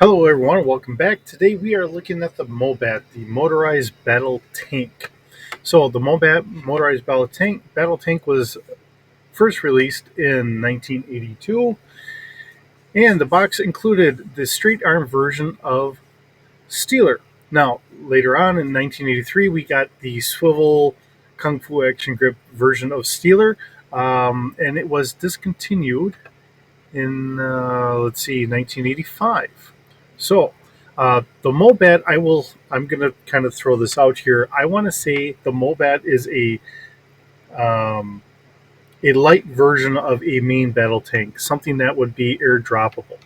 Hello, everyone. Welcome back. Today we are looking at the MOBAT, the Motorized Battle Tank. So, the MOBAT Motorized Battle Tank was first released in 1982, and the box included the straight arm version of Steeler. Now, later on in 1983, we got the swivel Kung Fu action grip version of Steeler, and it was discontinued in let's see 1985. So the Mobat, I'm going to kind of throw this out here. I want to say the Mobat is um, a light version of a main battle tank, something that would be airdroppable.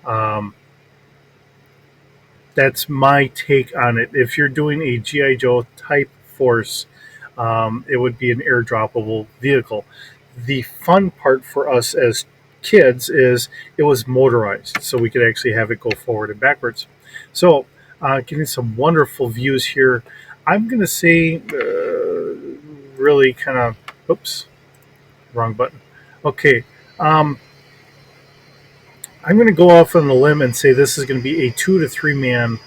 um, that's my take on it. If you're doing a GI Joe type force, it would be an airdroppable vehicle. The fun part for us as kids is it was motorized, so we could actually have it go forward and backwards. So, getting some wonderful views here. I'm going to say, really kind of, oops, wrong button. Okay, um, I'm going to go off on a limb and say this is going to be a 2 to 3 man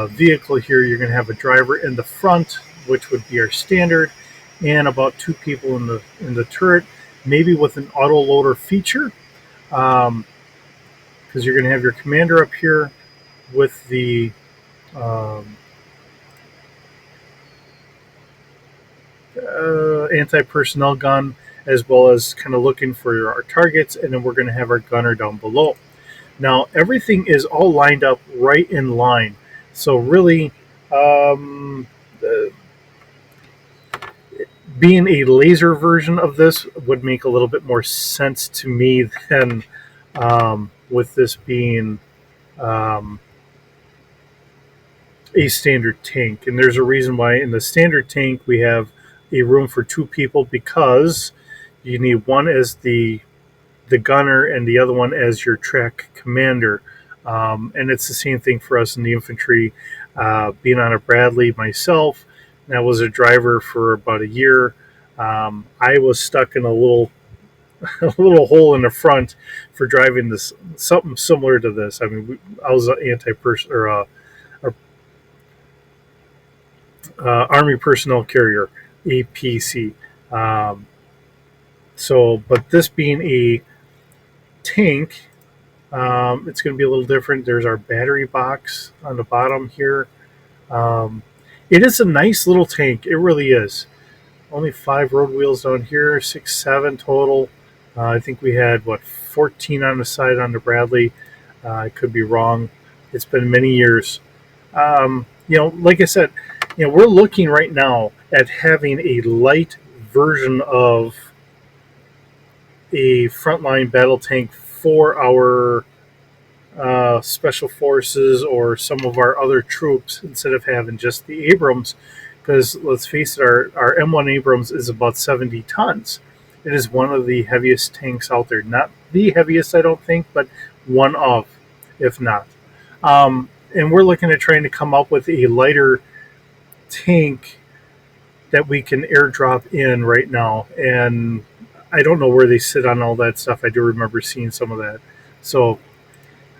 vehicle here. You're going to have a driver in the front, which would be our standard, and about 2 people in the turret, maybe with an auto loader feature, because you're going to have your commander up here with the um, anti-personnel gun, as well as kind of looking for our targets, and then we're going to have our gunner down below. Now everything is all lined up right in line, so really. Um, uh, Being a laser version of this would make a little bit more sense to me than with this being um, a standard tank. And there's a reason why in the standard tank we have a room for 2 people, because you need one as the gunner and the other one as your track commander. And it's the same thing for us in the infantry. Being on a Bradley myself, and I was a driver for about a year. I was stuck in a little a little hole in the front for driving this something similar to this. I mean, I was an anti-person or Army personnel carrier, APC. Um, so, but this being a tank, it's going to be a little different. There's our battery box on the bottom here. Um, it is a nice little tank. It really is. Only 5 road wheels down here, 6, 7 total. I think we had, 14 on the side on the Bradley. I could be wrong. It's been many years. Like I said, we're looking right now at having a light version of a frontline battle tank for our special forces or some of our other troops, instead of having just the Abrams. Because let's face it, our M1 Abrams is about 70 tons. It is one of the heaviest tanks out there. Not the heaviest, I don't think, but one of, if not. And we're looking at trying to come up with a lighter tank that we can airdrop in right now. And I don't know where they sit on all that stuff. I do remember seeing some of that. So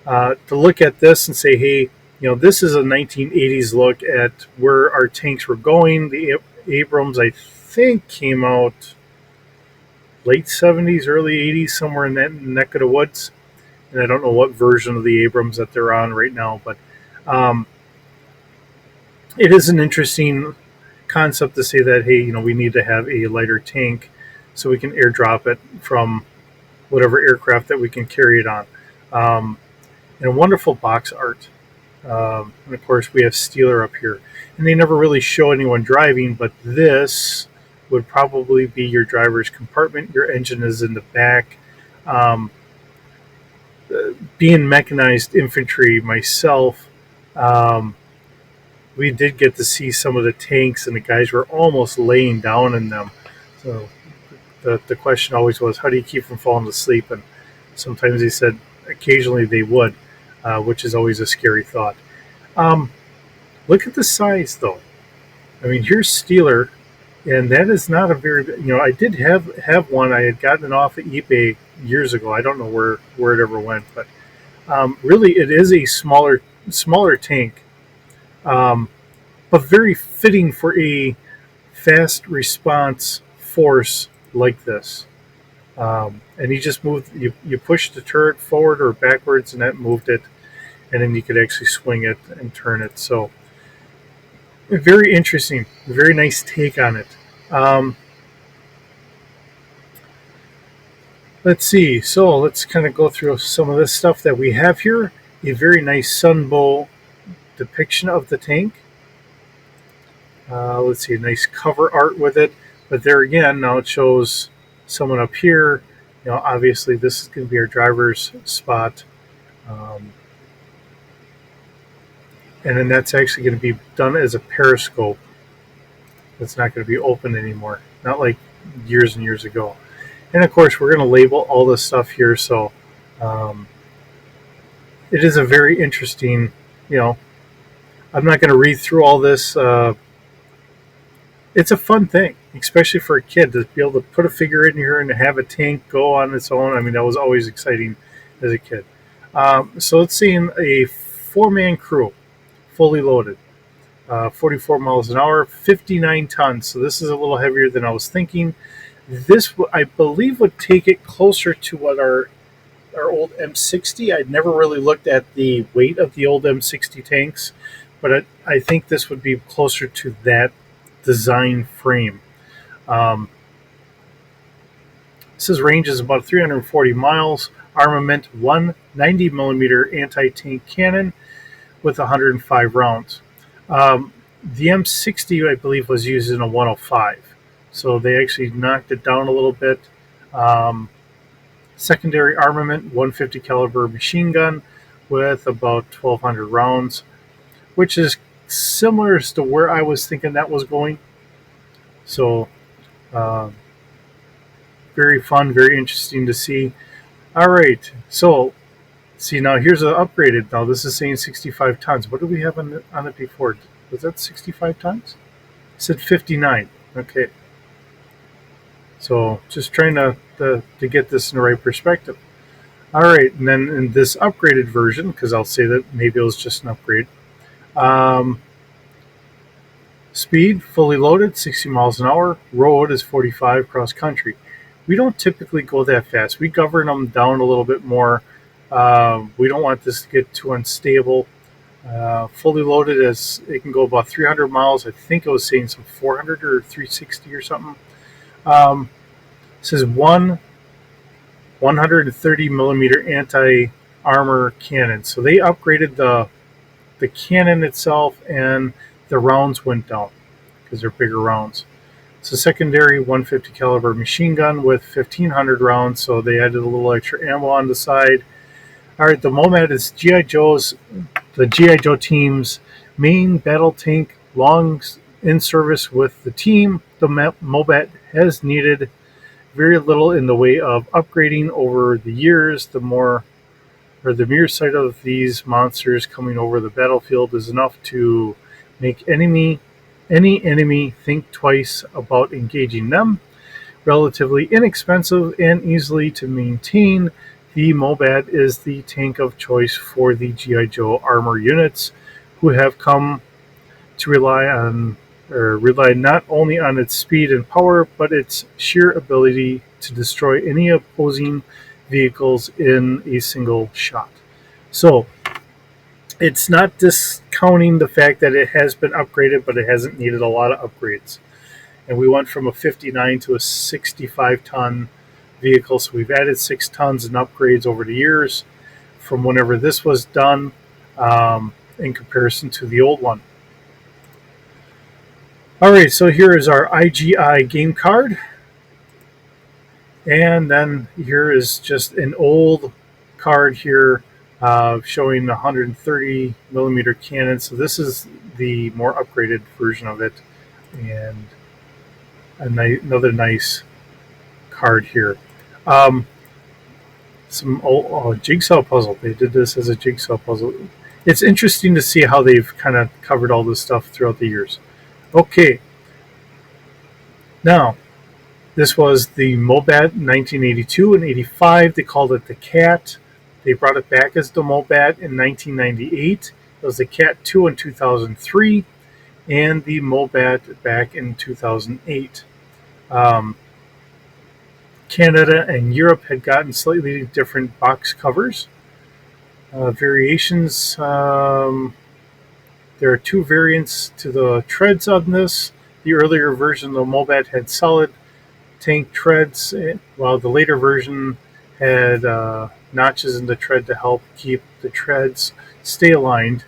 to look at this and say, hey, this is a 1980s look at where our tanks were going. The Abrams, I think, came out late 70s, early 80s, somewhere in that neck of the woods. And I don't know what version of the Abrams that they're on right now, but um, it is an interesting concept to say that, hey, we need to have a lighter tank so we can airdrop it from whatever aircraft that we can carry it on. And wonderful box art. And of course, we have Steeler up here. And they never really show anyone driving, but this would probably be your driver's compartment. Your engine is in the back. Um, Being mechanized infantry myself, um, we did get to see some of the tanks, and the guys were almost laying down in them. So the question always was, how do you keep from falling asleep? And sometimes they said occasionally they would, which is always a scary thought. Um, Look at the size, though. I mean, here's Steeler, and that is not a very. I did have one. I had gotten it off of eBay years ago. I don't know where it ever went, but Really, it is a smaller tank, um, but very fitting for a fast response force like this. And you just you push the turret forward or backwards, and that moved it, and then you could actually swing it and turn it. So very interesting, very nice take on it. Um, let's see. So let's kind of go through some of this stuff that we have here. A very nice sunbow depiction of the tank. Let's see, a nice cover art with it. But there again, now it shows someone up here. Obviously this is going to be our driver's spot. Um, and then that's actually going to be done as a periscope. It's not going to be open anymore, not like years and years ago. And of course, we're going to label all this stuff here, so um, it is a very interesting. You know, I'm not going to read through all this. It's a fun thing, especially for a kid to be able to put a figure in here and to have a tank go on its own. I mean, that was always exciting as a kid. So let's see, a 4-man crew, fully loaded. 44 miles an hour, 59 tons. So this is a little heavier than I was thinking. This, I believe, would take it closer to what our old M60. I'd never really looked at the weight of the old M60 tanks, but I think this would be closer to that design frame. Um, it says range is about 340 miles. Armament, one 90 millimeter anti-tank cannon with 105 rounds. The M60, I believe, was used in a 105, so they actually knocked it down a little bit. Um, Secondary armament, 150 caliber machine gun with about 1,200 rounds, which is similar as to where I was thinking that was going. So, uh, very fun, very interesting to see. All right, so see now here's an upgraded. Now this is saying 65 tons. What did we have on it before? Was that 65 tons? It said 59. Okay. So just trying to get this in the right perspective. All right, and then in this upgraded version, because I'll say that maybe it was just an upgrade. Um, Speed, fully loaded, 60 miles an hour. Road is 45 cross country. We don't typically go that fast. We govern them down a little bit more. We don't want this to get too unstable. Fully loaded, as it can go about 300 miles. I think it was saying some 400 or 360 or something. It says 130 millimeter anti armor cannon. So they upgraded the cannon itself, and the rounds went down because they're bigger rounds. It's a secondary 150 caliber machine gun with 1,500 rounds, so they added a little extra ammo on the side. All right, the MOBAT is the GI Joe team's main battle tank, long in service with the team. The MOBAT has needed very little in the way of upgrading over the years. The mere sight of these monsters coming over the battlefield is enough to make any enemy think twice about engaging them. Relatively inexpensive and easily to maintain, the MOBAT is the tank of choice for the GI Joe armor units, who have come to rely not only on its speed and power, but its sheer ability to destroy any opposing vehicles in a single shot. So it's not discounting the fact that it has been upgraded, but it hasn't needed a lot of upgrades. And we went from a 59 to a 65 ton vehicle, so we've added 6 tons in upgrades over the years from whenever this was done, in comparison to the old one. All right, so here is our IGI game card. And then here is just an old card here, showing the 130 millimeter cannon. So this is the more upgraded version of it, and another nice card here. Some old jigsaw puzzle. They did this as a jigsaw puzzle. It's interesting to see how they've kind of covered all this stuff throughout the years. Okay, now this was the MOBAT 1982 and 85. They called it the Cat. They brought it back as the MOBAT in 1998. It was the Cat 2 in 2003, and the MOBAT back in 2008. Um, Canada and Europe had gotten slightly different box covers. Variations. There are two variants to the treads on this. The earlier version of the MOBAT had solid tank treads, while the later version had notches in the tread to help keep the treads stay aligned.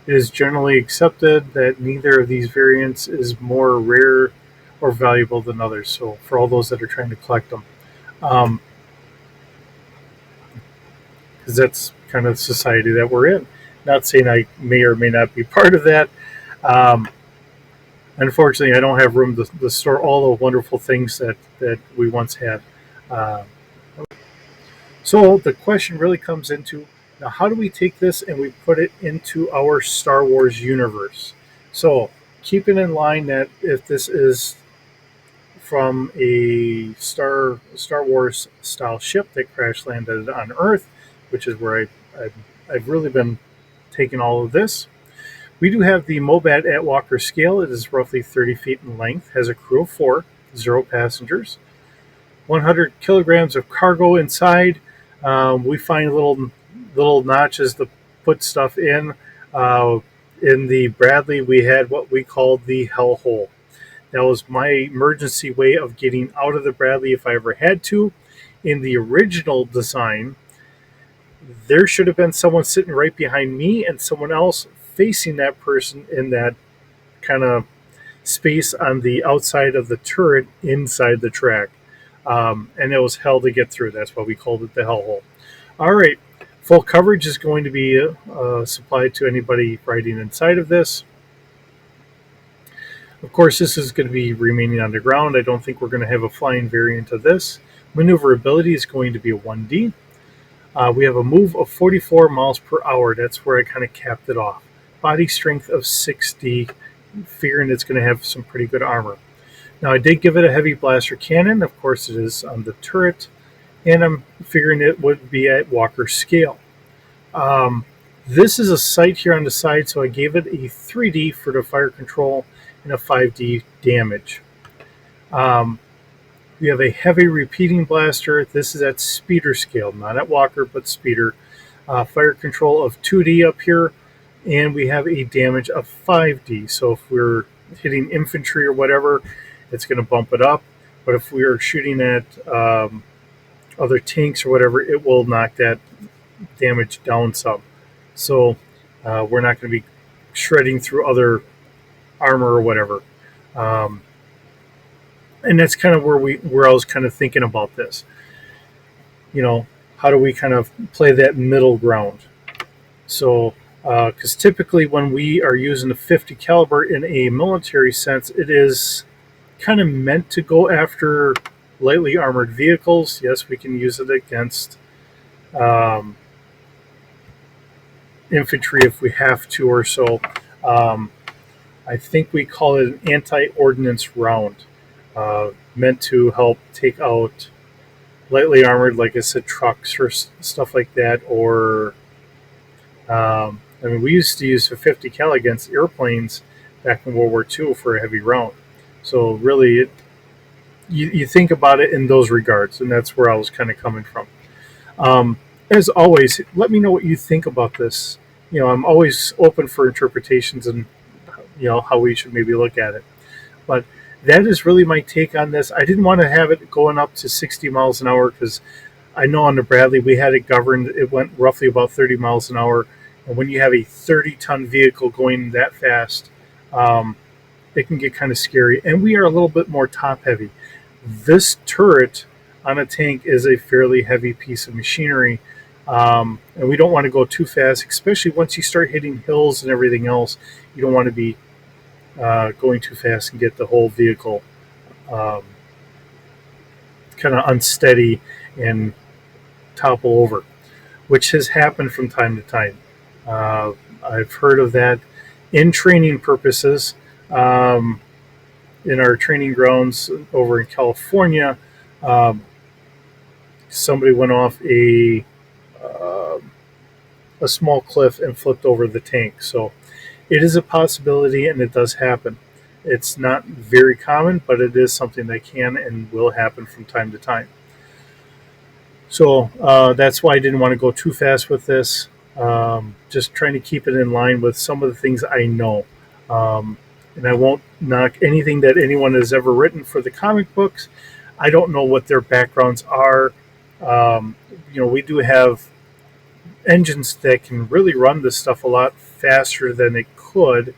It is generally accepted that neither of these variants is more rare or valuable than others. So, for all those that are trying to collect them, because that's kind of the society that we're in. Not saying I may or may not be part of that. Um, Unfortunately, I don't have room to store all the wonderful things that we once had. Uh, so the question really comes into, now, how do we take this and we put it into our Star Wars universe? So keeping in line that if this is from a Star Wars style ship that crash landed on Earth, which is where I've really been taking all of this. We do have the MOBAT at Walker scale. It is roughly 30 feet in length, has a crew of 4, 0 passengers, 100 kilograms of cargo inside. We find little notches to put stuff in. In the Bradley, we had what we called the hellhole. That was my emergency way of getting out of the Bradley if I ever had to. In the original design, there should have been someone sitting right behind me and someone else facing that person in that kind of space on the outside of the turret inside the track. And it was hell to get through. That's why we called it the hellhole. All right. Full coverage is going to be supplied to anybody riding inside of this. Of course, this is going to be remaining underground. I don't think we're going to have a flying variant of this. Maneuverability is going to be a 1D. We have a move of 44 miles per hour. That's where I kind of capped it off. Body strength of 60, figuring it's going to have some pretty good armor. Now, I did give it a heavy blaster cannon. Of course, it is on the turret, and I'm figuring it would be at Walker scale. This is a sight here on the side, so I gave it a 3D for the fire control and a 5D damage. We have a heavy repeating blaster. This is at speeder scale, not at Walker, but speeder. Fire control of 2D up here, and we have a damage of 5D. So if we're hitting infantry or whatever, it's going to bump it up. But if we are shooting at other tanks or whatever, it will knock that damage down some. So we're not going to be shredding through other armor or whatever. And that's kind of where I was kind of thinking about this. How do we kind of play that middle ground? So, because typically when we are using a 50 caliber in a military sense, it is kind of meant to go after lightly armored vehicles. Yes, we can use it against infantry if we have to or so. I think we call it an anti-ordnance round, meant to help take out lightly armored, like I said, trucks or stuff like that. Or, we used to use a 50 cal against airplanes back in World War II for a heavy round. So really, you think about it in those regards, and that's where I was kind of coming from. As always, let me know what you think about this. I'm always open for interpretations and how we should maybe look at it. But that is really my take on this. I didn't want to have it going up to 60 miles an hour because I know on the Bradley we had it governed. It went roughly about 30 miles an hour. And when you have a 30-ton vehicle going that fast, it can get kind of scary. And we are a little bit more top heavy. This turret on a tank is a fairly heavy piece of machinery. And we don't want to go too fast, especially once you start hitting hills and everything else. You don't want to be going too fast and get the whole vehicle kind of unsteady and topple over, which has happened from time to time. I've heard of that in training purposes. In our training grounds over in California, somebody went off a a small cliff and flipped over the tank. So it is a possibility, and it does happen. It's not very common, but it is something that can and will happen from time to time. So that's why I didn't want to go too fast with this. Just trying to keep it in line with some of the things I know. Um, and I won't knock anything that anyone has ever written for the comic books. I don't know what their backgrounds are. We do have engines that can really run this stuff a lot faster than it could,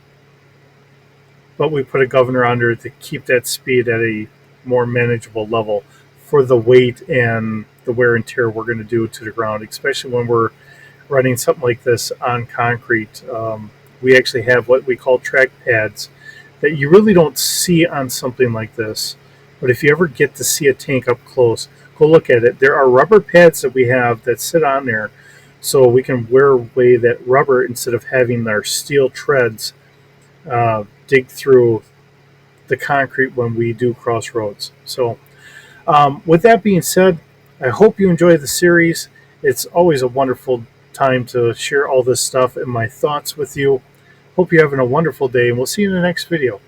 but we put a governor under it to keep that speed at a more manageable level for the weight and the wear and tear we're going to do to the ground, especially when we're running something like this on concrete. We actually have what we call track pads that you really don't see on something like this. But if you ever get to see a tank up close, go look at it. There are rubber pads that we have that sit on there so we can wear away that rubber instead of having our steel treads dig through the concrete when we do crossroads. So, with that being said, I hope you enjoy the series. It's always a wonderful time to share all this stuff and my thoughts with you. Hope you're having a wonderful day, and we'll see you in the next video.